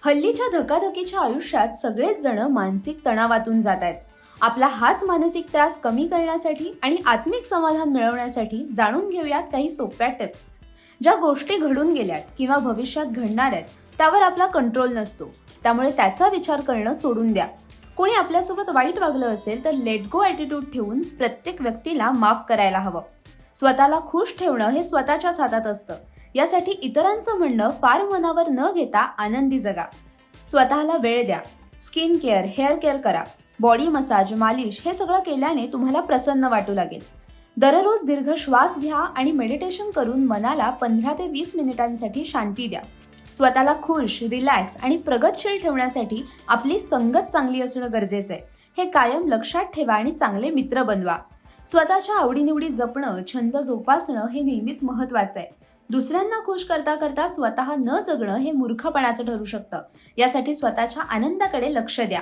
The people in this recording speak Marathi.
हल्लीच्या धकाधकीच्या आयुष्यात सगळेच जण मानसिक तणावातून जात आहेत. आपला हाच मानसिक त्रास कमी करण्यासाठी आणि आत्मिक समाधान मिळवण्यासाठी जाणून घेऊयात काही सोप्या टिप्स. ज्या गोष्टी घडून गेल्यात किंवा भविष्यात घडणार आहेत त्यावर आपला कंट्रोल नसतो, त्यामुळे त्याचा विचार करणं सोडून द्या. कोणी आपल्यासोबत वाईट वागलं असेल तर लेट गो ॲटिट्यूड ठेवून प्रत्येक व्यक्तीला माफ करायला हवं. स्वतःला खुश ठेवणं हे स्वतःच्याच हातात असतं. यासाठी इतरांचं म्हणणं फार मनावर न घेता आनंदी जगा. स्वतःला वेळ द्या. स्किन केअर, हेअर केअर करा. बॉडी मसाज, मालिश हे सगळं केल्याने तुम्हाला प्रसन्न वाटू लागेल. दररोज दीर्घ श्वास घ्या आणि मेडिटेशन करून मनाला 15 ते 20 मिनिटांसाठी शांती द्या. स्वतःला खुश, रिलॅक्स आणि प्रगतशील ठेवण्यासाठी आपली संगत चांगली असणं गरजेचं आहे. हे कायम लक्षात ठेवा आणि चांगले मित्र बनवा. स्वतःच्या आवडीनिवडी जपणं, छंद जोपासणं हे नेहमीच महत्त्वाचं आहे. दुसऱ्यांना खुश करता करता स्वतः न जगणं हे मूर्खपणाचं ठरू शकतं. यासाठी स्वतःच्या आनंदाकडे लक्ष द्या.